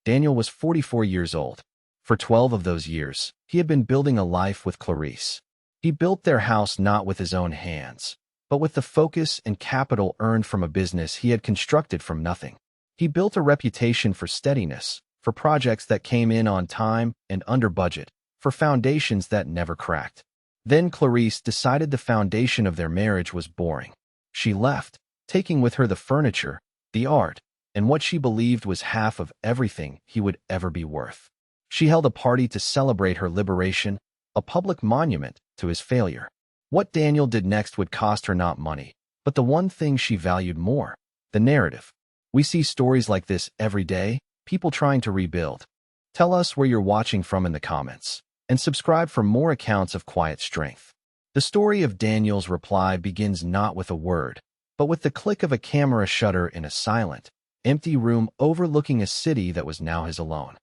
Daniel was 44 years old. For 12 of those years, he had been building a life with Clarice. He built their house not with his own hands, but with the focus and capital earned from a business he had constructed from nothing. He built a reputation for steadiness, for projects that came in on time and under budget, for foundations that never cracked. Then Clarice decided the foundation of their marriage was boring. She left, taking with her the furniture, the art, and what she believed was half of everything he would ever be worth. She held a party to celebrate her liberation, a public monument to his failure. What Daniel did next would cost her not money, but the one thing she valued more: the narrative. We see stories like this every day, people trying to rebuild. Tell us where you're watching from in the comments, and subscribe for more accounts of quiet strength. The story of Daniel's reply begins not with a word, but with the click of a camera shutter in a silent, empty room overlooking a city that was now his alone.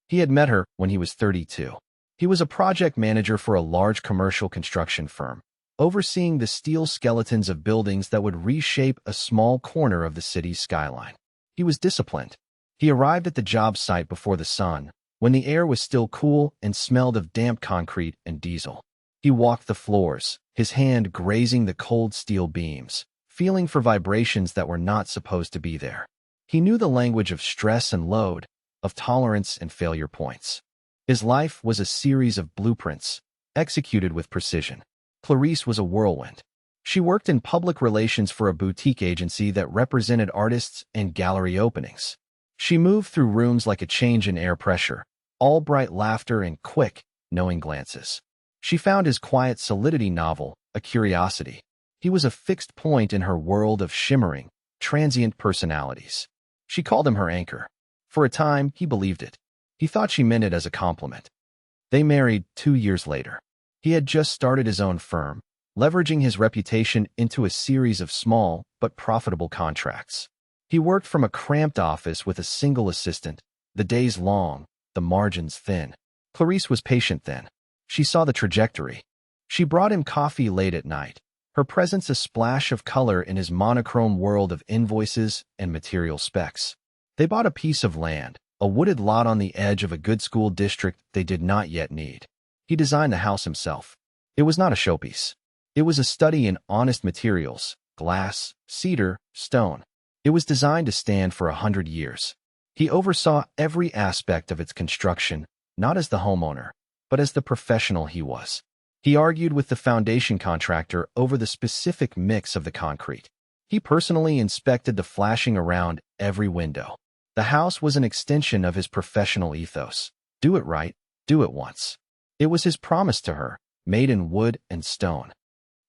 He had met her when he was 32. He was a project manager for a large commercial construction firm, overseeing the steel skeletons of buildings that would reshape a small corner of the city's skyline. He was disciplined. He arrived at the job site before the sun, when the air was still cool and smelled of damp concrete and diesel. He walked the floors, his hand grazing the cold steel beams, feeling for vibrations that were not supposed to be there. He knew the language of stress and load, of tolerance and failure points. His life was a series of blueprints, executed with precision. Clarice was a whirlwind. She worked in public relations for a boutique agency that represented artists and gallery openings. She moved through rooms like a change in air pressure, all bright laughter and quick, knowing glances. She found his quiet solidity novel a curiosity. He was a fixed point in her world of shimmering, transient personalities. She called him her anchor. For a time, he believed it. He thought she meant it as a compliment. They married 2 years later. He had just started his own firm, leveraging his reputation into a series of small but profitable contracts. He worked from a cramped office with a single assistant, the days long, the margins thin. Clarice was patient then. She saw the trajectory. She brought him coffee late at night, her presence a splash of color in his monochrome world of invoices and material specs. They bought a piece of land, a wooded lot on the edge of a good school district they did not yet need. He designed the house himself. It was not a showpiece. It was a study in honest materials: glass, cedar, stone. It was designed to stand for 100 years. He oversaw every aspect of its construction, not as the homeowner, but as the professional he was. He argued with the foundation contractor over the specific mix of the concrete. He personally inspected the flashing around every window. The house was an extension of his professional ethos. Do it right, do it once. It was his promise to her, made in wood and stone.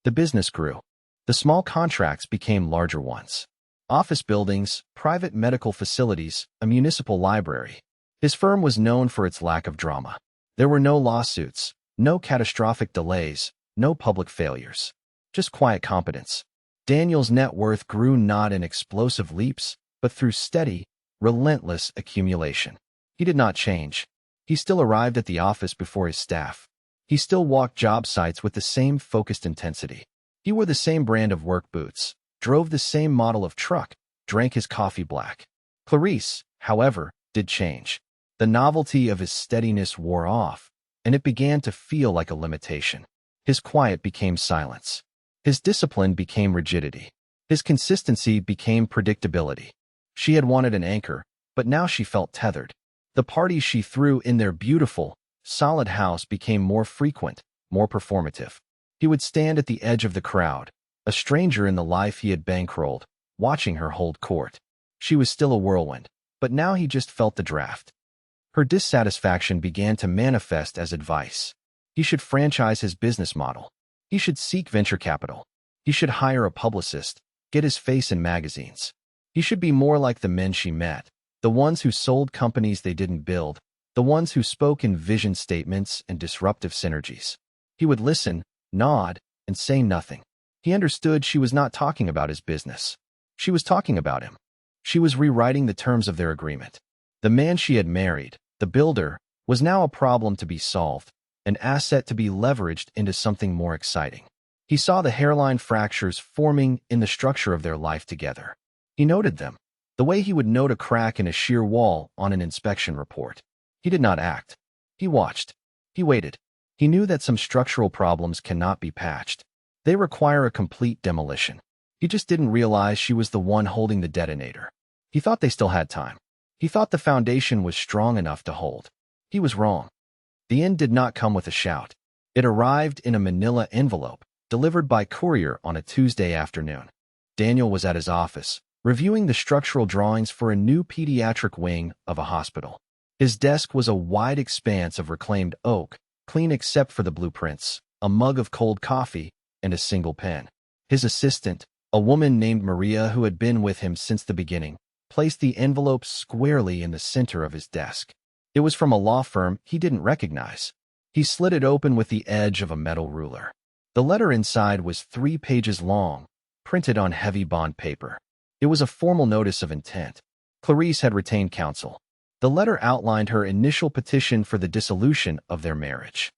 The business grew. The small contracts became larger ones. Office buildings, private medical facilities, a municipal library. His firm was known for its lack of drama. There were no lawsuits, no catastrophic delays, no public failures. Just quiet competence. Daniel's net worth grew not in explosive leaps, but through steady, relentless accumulation. He did not change. He still arrived at the office before his staff. He still walked job sites with the same focused intensity. He wore the same brand of work boots, drove the same model of truck, drank his coffee black. Clarice, however, did change. The novelty of his steadiness wore off, and it began to feel like a limitation. His quiet became silence. His discipline became rigidity. His consistency became predictability. She had wanted an anchor, but now she felt tethered. The parties she threw in their beautiful, solid house became more frequent, more performative. He would stand at the edge of the crowd, a stranger in the life he had bankrolled, watching her hold court. She was still a whirlwind, but now he just felt the draft. Her dissatisfaction began to manifest as advice. He should franchise his business model. He should seek venture capital. He should hire a publicist, get his face in magazines. He should be more like the men she met, the ones who sold companies they didn't build, the ones who spoke in vision statements and disruptive synergies. He would listen, nod, and say nothing. He understood she was not talking about his business. She was talking about him. She was rewriting the terms of their agreement. The man she had married, the builder, was now a problem to be solved, an asset to be leveraged into something more exciting. He saw the hairline fractures forming in the structure of their life together. He noted them. The way he would note a crack in a shear wall on an inspection report. He did not act. He watched. He waited. He knew that some structural problems cannot be patched. They require a complete demolition. He just didn't realize she was the one holding the detonator. He thought they still had time. He thought the foundation was strong enough to hold. He was wrong. The end did not come with a shout. It arrived in a manila envelope, delivered by courier on a Tuesday afternoon. Daniel was at his office, reviewing the structural drawings for a new pediatric wing of a hospital. His desk was a wide expanse of reclaimed oak, clean except for the blueprints, a mug of cold coffee, and a single pen. His assistant, a woman named Maria who had been with him since the beginning, placed the envelope squarely in the center of his desk. It was from a law firm he didn't recognize. He slid it open with the edge of a metal ruler. The letter inside was 3 pages long, printed on heavy bond paper. It was a formal notice of intent. Clarice had retained counsel. The letter outlined her initial petition for the dissolution of their marriage.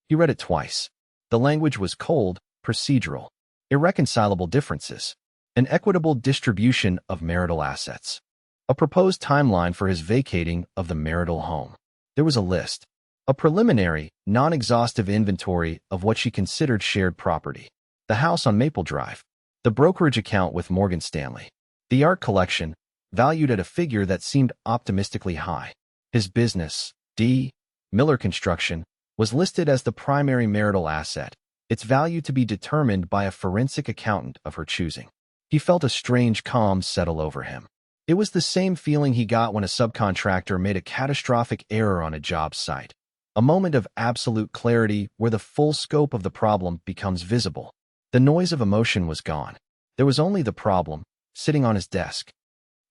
He read it twice. The language was cold, procedural, irreconcilable differences, an equitable distribution of marital assets, a proposed timeline for his vacating of the marital home. There was a list, a preliminary, non-exhaustive inventory of what she considered shared property. The house on Maple Drive, the brokerage account with Morgan Stanley, the art collection, valued at a figure that seemed optimistically high. His business, D. Miller Construction, was listed as the primary marital asset, its value to be determined by a forensic accountant of her choosing. He felt a strange calm settle over him. It was the same feeling he got when a subcontractor made a catastrophic error on a job site. A moment of absolute clarity where the full scope of the problem becomes visible. The noise of emotion was gone. There was only the problem, sitting on his desk.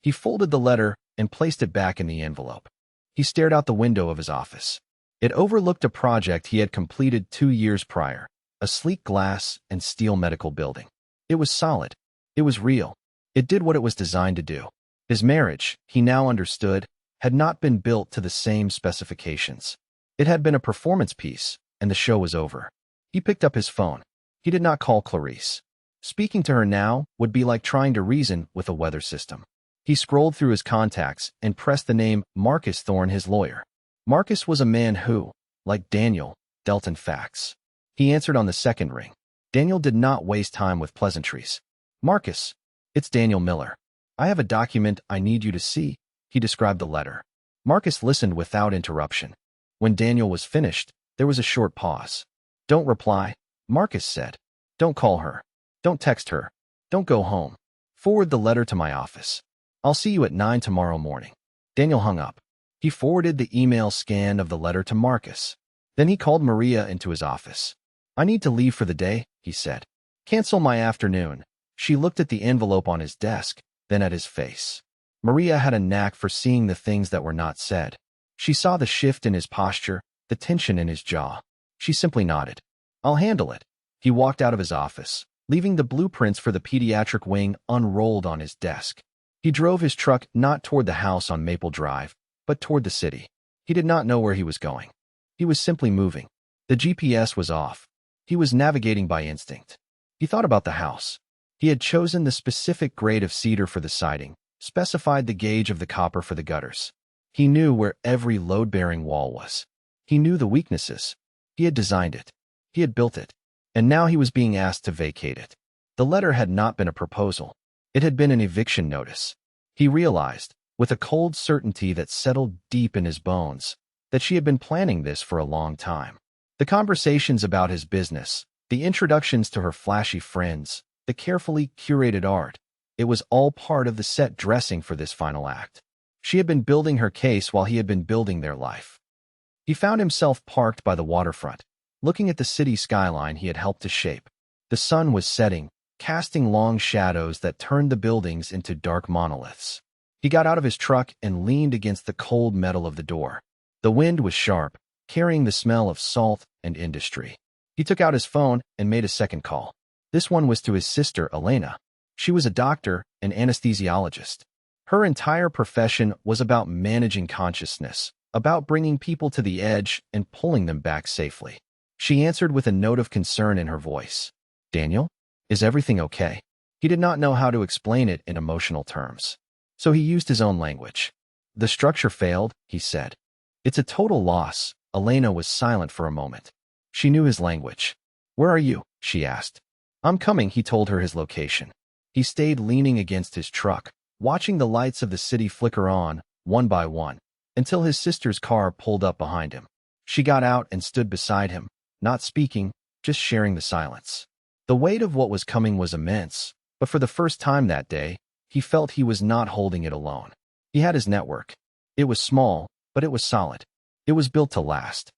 He folded the letter and placed it back in the envelope. He stared out the window of his office. It overlooked a project he had completed 2 years prior, a sleek glass and steel medical building. It was solid. It was real. It did what it was designed to do. His marriage, he now understood, had not been built to the same specifications. It had been a performance piece, and the show was over. He picked up his phone. He did not call Clarice. Speaking to her now would be like trying to reason with a weather system. He scrolled through his contacts and pressed the name Marcus Thorne, his lawyer. Marcus was a man who, like Daniel, dealt in facts. He answered on the second ring. Daniel did not waste time with pleasantries. "Marcus, it's Daniel Miller. I have a document I need you to see," he described the letter. Marcus listened without interruption. When Daniel was finished, there was a short pause. "Don't reply," Marcus said. "Don't call her. Don't text her. Don't go home. Forward the letter to my office. I'll see you at 9 tomorrow morning." Daniel hung up. He forwarded the email scan of the letter to Marcus. Then he called Maria into his office. "I need to leave for the day," he said. "Cancel my afternoon." She looked at the envelope on his desk, then at his face. Maria had a knack for seeing the things that were not said. She saw the shift in his posture, the tension in his jaw. She simply nodded. "I'll handle it." He walked out of his office, leaving the blueprints for the pediatric wing unrolled on his desk. He drove his truck not toward the house on Maple Drive, but toward the city. He did not know where he was going. He was simply moving. The GPS was off. He was navigating by instinct. He thought about the house. He had chosen the specific grade of cedar for the siding, specified the gauge of the copper for the gutters. He knew where every load-bearing wall was. He knew the weaknesses. He had designed it. He had built it. And now he was being asked to vacate it. The letter had not been a proposal. It had been an eviction notice. He realized, with a cold certainty that settled deep in his bones, that she had been planning this for a long time. The conversations about his business, the introductions to her flashy friends, the carefully curated art, it was all part of the set dressing for this final act. She had been building her case while he had been building their life. He found himself parked by the waterfront, looking at the city skyline he had helped to shape. The sun was setting, casting long shadows that turned the buildings into dark monoliths. He got out of his truck and leaned against the cold metal of the door. The wind was sharp, carrying the smell of salt and industry. He took out his phone and made a second call. This one was to his sister, Elena. She was a doctor, an anesthesiologist. Her entire profession was about managing consciousness, about bringing people to the edge and pulling them back safely. She answered with a note of concern in her voice. "Daniel? Is everything okay?" He did not know how to explain it in emotional terms. So he used his own language. The structure failed, he said. It's a total loss. Elena was silent for a moment. She knew his language. Where are you? She asked. I'm coming, he told her his location. He stayed leaning against his truck, watching the lights of the city flicker on, one by one, until his sister's car pulled up behind him. She got out and stood beside him, not speaking, just sharing the silence. The weight of what was coming was immense, but for the first time that day, he felt he was not holding it alone. He had his network. It was small, but it was solid. It was built to last.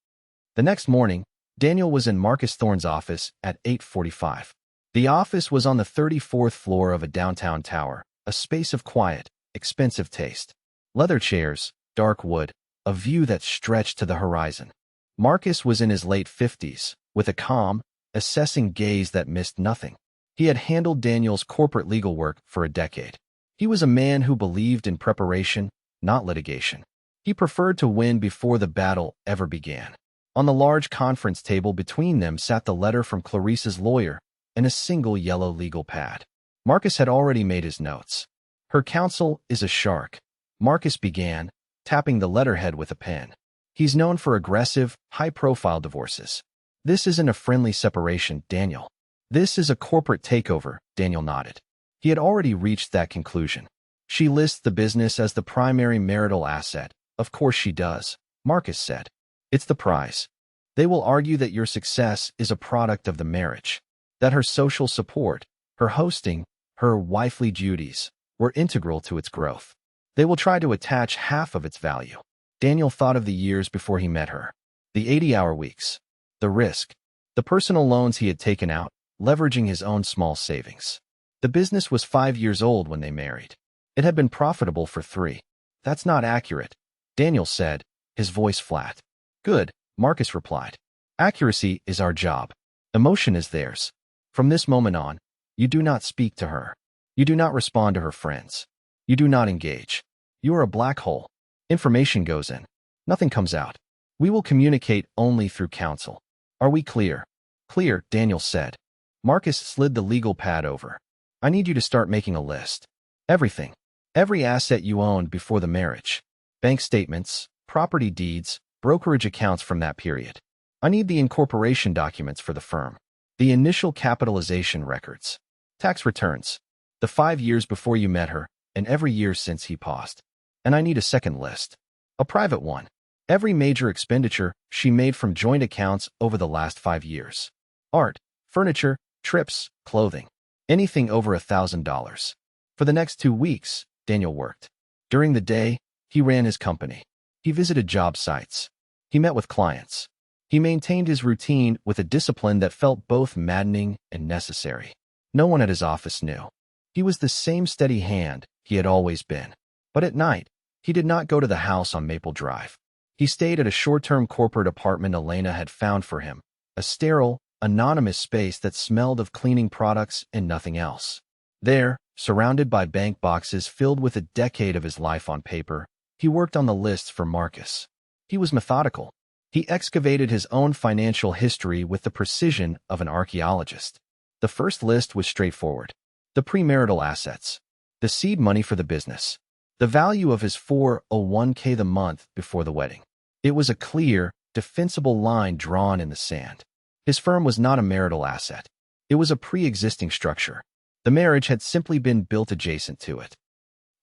The next morning, Daniel was in Marcus Thorne's office at 8:45. The office was on the 34th floor of a downtown tower, a space of quiet, expensive taste. Leather chairs, dark wood, a view that stretched to the horizon. Marcus was in his late 50s, with a calm, assessing gaze that missed nothing. He had handled Daniel's corporate legal work for a decade. He was a man who believed in preparation, not litigation. He preferred to win before the battle ever began. On the large conference table between them sat the letter from Clarice's lawyer and a single yellow legal pad. Marcus had already made his notes. Her counsel is a shark. Marcus began, tapping the letterhead with a pen. He's known for aggressive, high-profile divorces. This isn't a friendly separation, Daniel. This is a corporate takeover, Daniel nodded. He had already reached that conclusion. She lists the business as the primary marital asset. Of course she does, Marcus said. It's the prize. They will argue that your success is a product of the marriage, that her social support, her hosting, her wifely duties were integral to its growth. They will try to attach half of its value. Daniel thought of the years before he met her, the 80-hour weeks, the risk, the personal loans he had taken out, leveraging his own small savings. The business was 5 years old when they married. It had been profitable for 3. That's not accurate, Daniel said, his voice flat. Good, Marcus replied. Accuracy is our job. Emotion is theirs. From this moment on, you do not speak to her. You do not respond to her friends. You do not engage. You are a black hole. Information goes in. Nothing comes out. We will communicate only through counsel. Are we clear? Clear, Daniel said. Marcus slid the legal pad over. I need you to start making a list. Everything. Every asset you owned before the marriage. Bank statements, property deeds, brokerage accounts from that period. I need the incorporation documents for the firm. The initial capitalization records. Tax returns. The 5 years before you met her, and every year since he paused. And I need a second list. A private one. Every major expenditure she made from joint accounts over the last 5 years. Art, furniture, trips, clothing. Anything over $1,000. For the next 2 weeks, Daniel worked. During the day, he ran his company. He visited job sites. He met with clients. He maintained his routine with a discipline that felt both maddening and necessary. No one at his office knew. He was the same steady hand he had always been. But at night, he did not go to the house on Maple Drive. He stayed at a short-term corporate apartment Elena had found for him, a sterile, anonymous space that smelled of cleaning products and nothing else. There, surrounded by bank boxes filled with a decade of his life on paper, he worked on the lists for Marcus. He was methodical. He excavated his own financial history with the precision of an archaeologist. The first list was straightforward. The premarital assets. The seed money for the business. The value of his 401k the month before the wedding. It was a clear, defensible line drawn in the sand. His firm was not a marital asset. It was a pre-existing structure. The marriage had simply been built adjacent to it.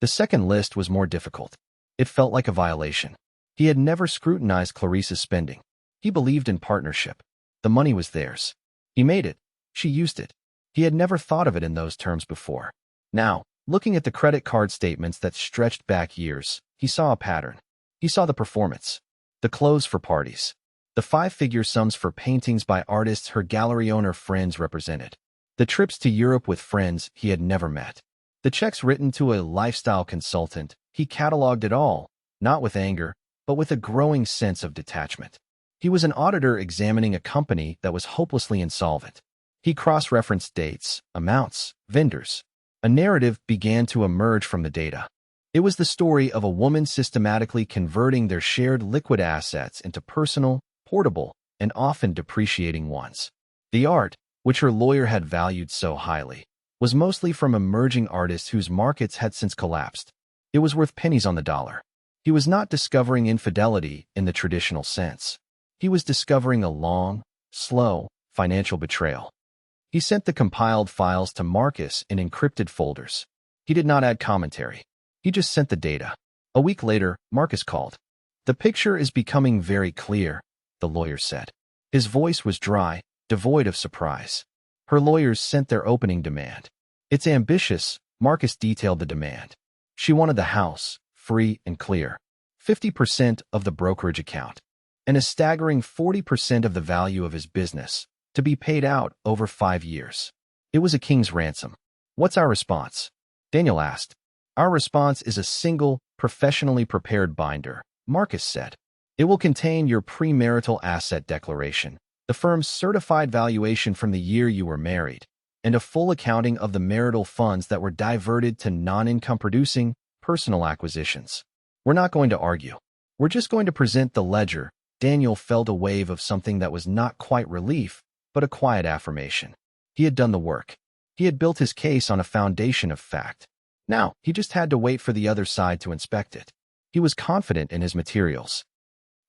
The second list was more difficult. It felt like a violation. He had never scrutinized Clarice's spending. He believed in partnership. The money was theirs. He made it. She used it. He had never thought of it in those terms before. Now, looking at the credit card statements that stretched back years, he saw a pattern. He saw the performance, the clothes for parties, the 5-figure sums for paintings by artists her gallery owner friends represented, the trips to Europe with friends he had never met, the checks written to a lifestyle consultant. He cataloged it all, not with anger, but with a growing sense of detachment. He was an auditor examining a company that was hopelessly insolvent. He cross-referenced dates, amounts, vendors. A narrative began to emerge from the data. It was the story of a woman systematically converting their shared liquid assets into personal, portable, and often depreciating ones. The art, which her lawyer had valued so highly, was mostly from emerging artists whose markets had since collapsed. It was worth pennies on the dollar. He was not discovering infidelity in the traditional sense. He was discovering a long, slow, financial betrayal. He sent the compiled files to Marcus in encrypted folders. He did not add commentary. He just sent the data. A week later, Marcus called. "The picture is becoming very clear," the lawyer said. His voice was dry, devoid of surprise. Her lawyers sent their opening demand. "It's ambitious," Marcus detailed the demand. She wanted the house, free and clear, 50% of the brokerage account, and a staggering 40% of the value of his business, to be paid out over 5 years. It was a king's ransom. "What's our response?" Daniel asked. "Our response is a single, professionally prepared binder," Marcus said. "It will contain your premarital asset declaration, the firm's certified valuation from the year you were married, and a full accounting of the marital funds that were diverted to non-income producing personal acquisitions. We're not going to argue. We're just going to present the ledger." Daniel felt a wave of something that was not quite relief, but a quiet affirmation. He had done the work. He had built his case on a foundation of fact. Now, he just had to wait for the other side to inspect it. He was confident in his materials.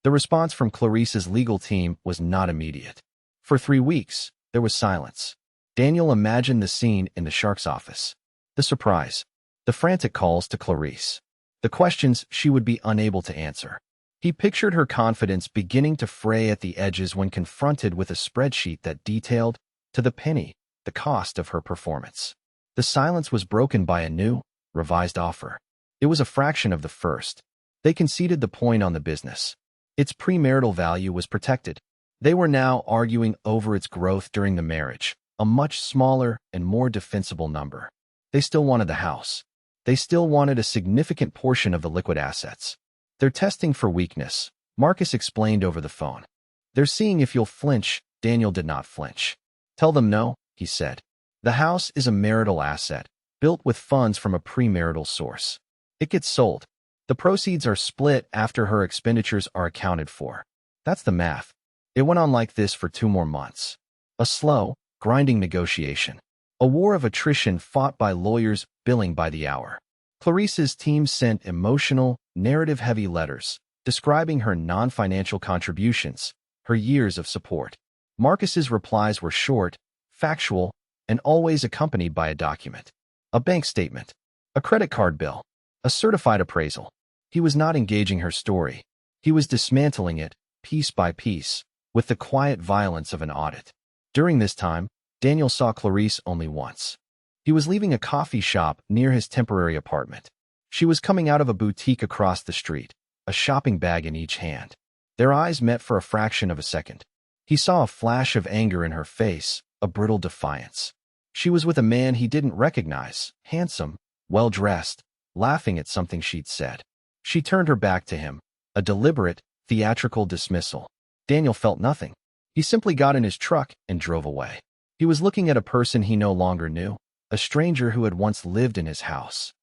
The response from Clarice's legal team was not immediate. For 3 weeks, there was silence. Daniel imagined the scene in the Shark's office. The surprise. The frantic calls to Clarice. The questions she would be unable to answer. He pictured her confidence beginning to fray at the edges when confronted with a spreadsheet that detailed, to the penny, the cost of her performance. The silence was broken by a new, revised offer. It was a fraction of the first. They conceded the point on the business. Its premarital value was protected. They were now arguing over its growth during the marriage, a much smaller and more defensible number. They still wanted the house. They still wanted a significant portion of the liquid assets. "They're testing for weakness," Marcus explained over the phone. "They're seeing if you'll flinch." Daniel did not flinch. "Tell them no," he said. "The house is a marital asset, built with funds from a premarital source. It gets sold. The proceeds are split after her expenditures are accounted for. That's the math." It went on like this for 2 more months. A slow, grinding negotiation. A war of attrition fought by lawyers billing by the hour. Clarice's team sent emotional, narrative-heavy letters describing her non-financial contributions, her years of support. Marcus's replies were short, factual, and always accompanied by a document. A bank statement, a credit card bill, a certified appraisal. He was not engaging her story. He was dismantling it, piece by piece, with the quiet violence of an audit. During this time, Daniel saw Clarice only once. He was leaving a coffee shop near his temporary apartment. She was coming out of a boutique across the street, a shopping bag in each hand. Their eyes met for a fraction of a second. He saw a flash of anger in her face, a brittle defiance. She was with a man he didn't recognize, handsome, well-dressed, laughing at something she'd said. She turned her back to him, a deliberate, theatrical dismissal. Daniel felt nothing. He simply got in his truck and drove away. He was looking at a person he no longer knew, a stranger who had once lived in his house.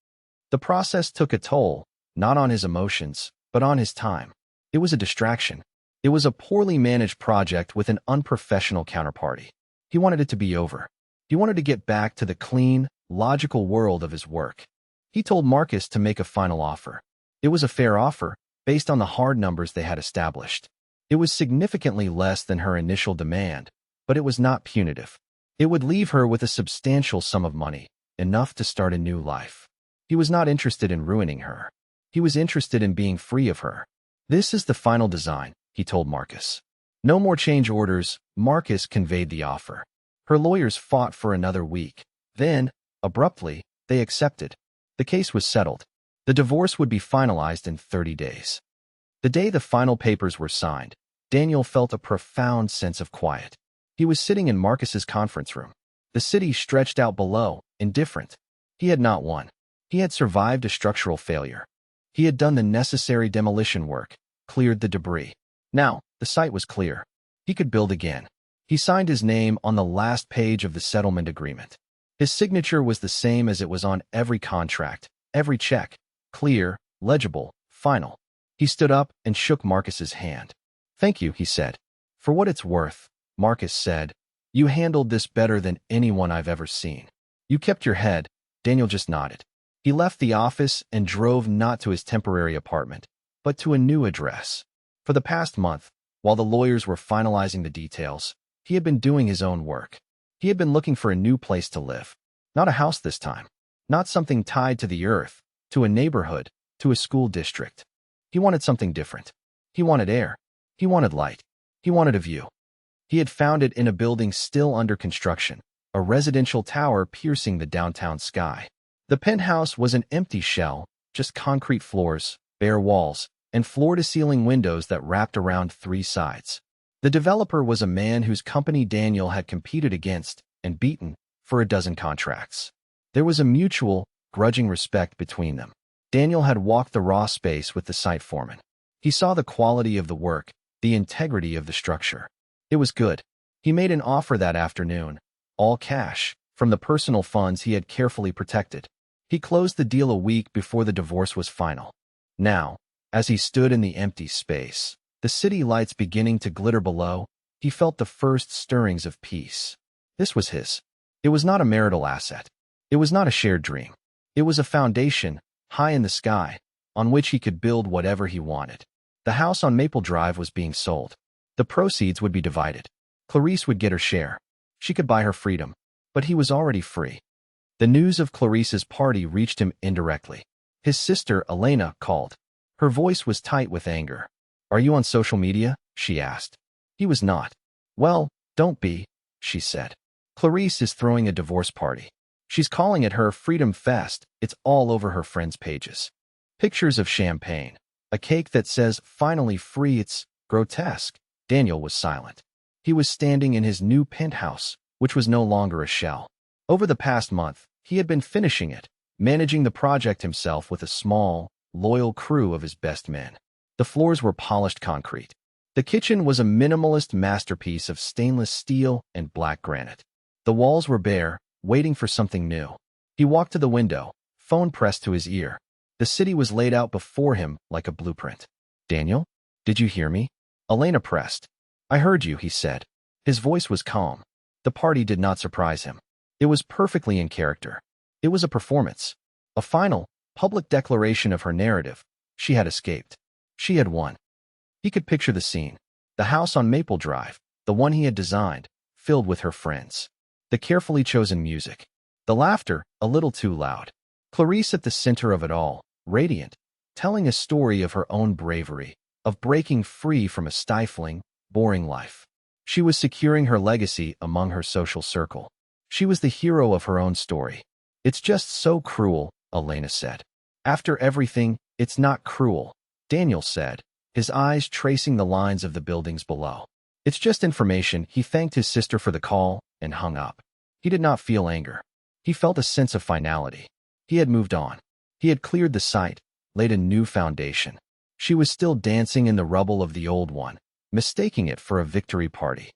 The process took a toll, not on his emotions, but on his time. It was a distraction. It was a poorly managed project with an unprofessional counterparty. He wanted it to be over. He wanted to get back to the clean, logical world of his work. He told Marcus to make a final offer. It was a fair offer, based on the hard numbers they had established. It was significantly less than her initial demand, but it was not punitive. It would leave her with a substantial sum of money, enough to start a new life. He was not interested in ruining her. He was interested in being free of her. "This is the final design," he told Marcus. No more change orders. Marcus conveyed the offer. Her lawyers fought for another week. Then, abruptly, they accepted. The case was settled. The divorce would be finalized in 30 days. The day the final papers were signed, Daniel felt a profound sense of quiet. He was sitting in Marcus's conference room. The city stretched out below, indifferent. He had not won. He had survived a structural failure. He had done the necessary demolition work, cleared the debris. Now, the site was clear. He could build again. He signed his name on the last page of the settlement agreement. His signature was the same as it was on every contract, every check. Clear, legible, final. He stood up and shook Marcus's hand. "Thank you," he said. "For what it's worth," Marcus said. "You handled this better than anyone I've ever seen." "You kept your head." Daniel just nodded. He left the office and drove not to his temporary apartment, but to a new address. For the past month, while the lawyers were finalizing the details, he had been doing his own work. He had been looking for a new place to live. Not a house this time. Not something tied to the earth, to a neighborhood, to a school district. He wanted something different. He wanted air. He wanted light. He wanted a view. He had found it in a building still under construction, a residential tower piercing the downtown sky. The penthouse was an empty shell, just concrete floors, bare walls, and floor-to-ceiling windows that wrapped around 3 sides. The developer was a man whose company Daniel had competed against and beaten for a dozen contracts. There was a mutual, grudging respect between them. Daniel had walked the raw space with the site foreman. He saw the quality of the work, the integrity of the structure. It was good. He made an offer that afternoon, all cash, from the personal funds he had carefully protected. He closed the deal a week before the divorce was final. Now, as he stood in the empty space, the city lights beginning to glitter below, he felt the first stirrings of peace. This was his. It was not a marital asset. It was not a shared dream. It was a foundation, high in the sky, on which he could build whatever he wanted. The house on Maple Drive was being sold. The proceeds would be divided. Clarice would get her share. She could buy her freedom, but he was already free. The news of Clarice's party reached him indirectly. His sister, Elena, called. Her voice was tight with anger. "Are you on social media?" she asked. He was not. "Well, don't be," she said. "Clarice is throwing a divorce party. She's calling it her Freedom Fest. It's all over her friends' pages. Pictures of champagne. A cake that says, 'Finally free.' It's grotesque." Daniel was silent. He was standing in his new penthouse, which was no longer a shell. Over the past month, he had been finishing it, managing the project himself with a small, loyal crew of his best men. The floors were polished concrete. The kitchen was a minimalist masterpiece of stainless steel and black granite. The walls were bare, waiting for something new. He walked to the window, phone pressed to his ear. The city was laid out before him like a blueprint. "Daniel, did you hear me?" Elena pressed. "I heard you," he said. His voice was calm. The party did not surprise him. It was perfectly in character. It was a performance. A final, public declaration of her narrative. She had escaped. She had won. He could picture the scene. The house on Maple Drive, the one he had designed, filled with her friends. The carefully chosen music. The laughter, a little too loud. Clarice at the center of it all, radiant, telling a story of her own bravery, of breaking free from a stifling, boring life. She was securing her legacy among her social circle. She was the hero of her own story. "It's just so cruel," Elena said. "After everything, it's not cruel," Daniel said, his eyes tracing the lines of the buildings below. "It's just information." He thanked his sister for the call and hung up. He did not feel anger. He felt a sense of finality. He had moved on. He had cleared the site, laid a new foundation. She was still dancing in the rubble of the old one, mistaking it for a victory party.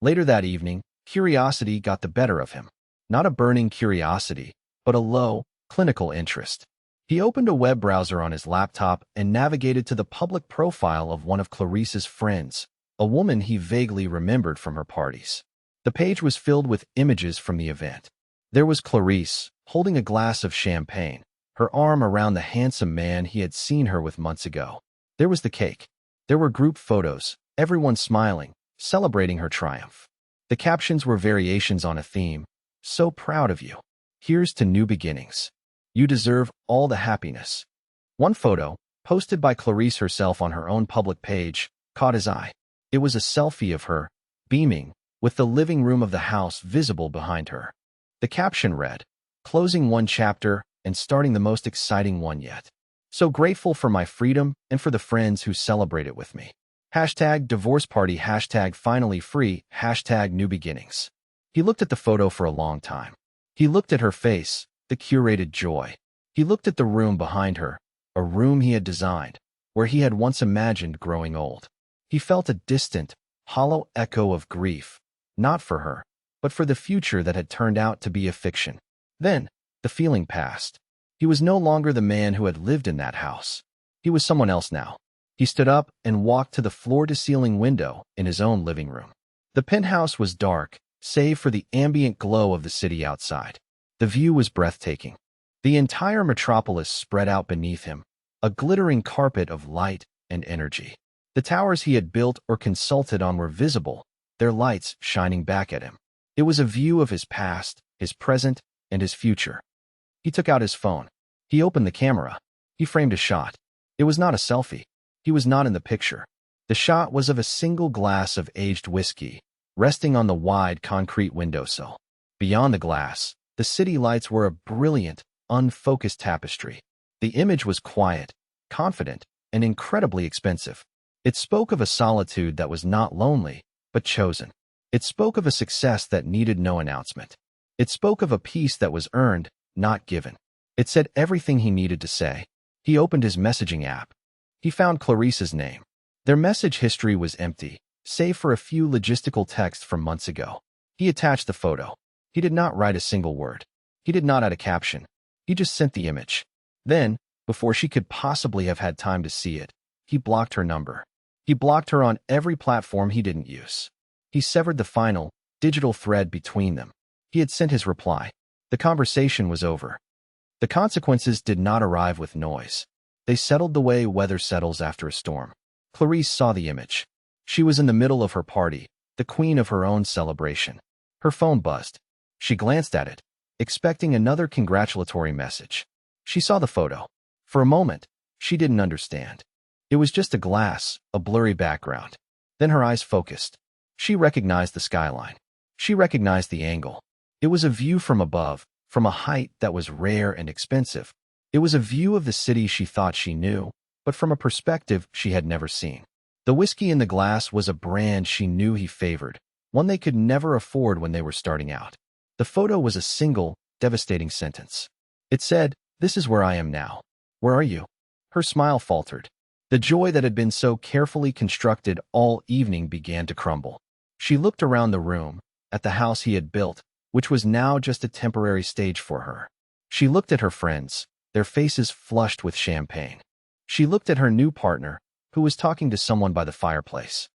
Later that evening, curiosity got the better of him. Not a burning curiosity, but a low, clinical interest. He opened a web browser on his laptop and navigated to the public profile of one of Clarice's friends, a woman he vaguely remembered from her parties. The page was filled with images from the event. There was Clarice, holding a glass of champagne, her arm around the handsome man he had seen her with months ago. There was the cake. There were group photos, everyone smiling, celebrating her triumph. The captions were variations on a theme. "So proud of you. Here's to new beginnings. You deserve all the happiness." One photo, posted by Clarice herself on her own public page, caught his eye. It was a selfie of her, beaming, with the living room of the house visible behind her. The caption read, "Closing one chapter and starting the most exciting one yet. So grateful for my freedom and for the friends who celebrate it with me. #divorce party, #finally free, #new beginnings." He looked at the photo for a long time. He looked at her face, the curated joy. He looked at the room behind her, a room he had designed, where he had once imagined growing old. He felt a distant, hollow echo of grief, not for her, but for the future that had turned out to be a fiction. Then, the feeling passed. He was no longer the man who had lived in that house. He was someone else now. He stood up and walked to the floor-to-ceiling window in his own living room. The penthouse was dark, save for the ambient glow of the city outside. The view was breathtaking. The entire metropolis spread out beneath him, a glittering carpet of light and energy. The towers he had built or consulted on were visible, their lights shining back at him. It was a view of his past, his present, and his future. He took out his phone. He opened the camera. He framed a shot. It was not a selfie. He was not in the picture. The shot was of a single glass of aged whiskey, resting on the wide concrete windowsill. Beyond the glass, the city lights were a brilliant, unfocused tapestry. The image was quiet, confident, and incredibly expensive. It spoke of a solitude that was not lonely, but chosen. It spoke of a success that needed no announcement. It spoke of a peace that was earned, not given. It said everything he needed to say. He opened his messaging app. He found Clarice's name. Their message history was empty, save for a few logistical texts from months ago. He attached the photo. He did not write a single word. He did not add a caption. He just sent the image. Then, before she could possibly have had time to see it, he blocked her number. He blocked her on every platform he didn't use. He severed the final, digital thread between them. He had sent his reply. The conversation was over. The consequences did not arrive with noise. They settled the way weather settles after a storm. Clarice saw the image. She was in the middle of her party, the queen of her own celebration. Her phone buzzed. She glanced at it, expecting another congratulatory message. She saw the photo. For a moment, she didn't understand. It was just a glass, a blurry background. Then her eyes focused. She recognized the skyline. She recognized the angle. It was a view from above, from a height that was rare and expensive. It was a view of the city she thought she knew, but from a perspective she had never seen. The whiskey in the glass was a brand she knew he favored, one they could never afford when they were starting out. The photo was a single, devastating sentence. It said, "This is where I am now. Where are you?" Her smile faltered. The joy that had been so carefully constructed all evening began to crumble. She looked around the room, at the house he had built, which was now just a temporary stage for her. She looked at her friends, their faces flushed with champagne. She looked at her new partner, who was talking to someone by the fireplace.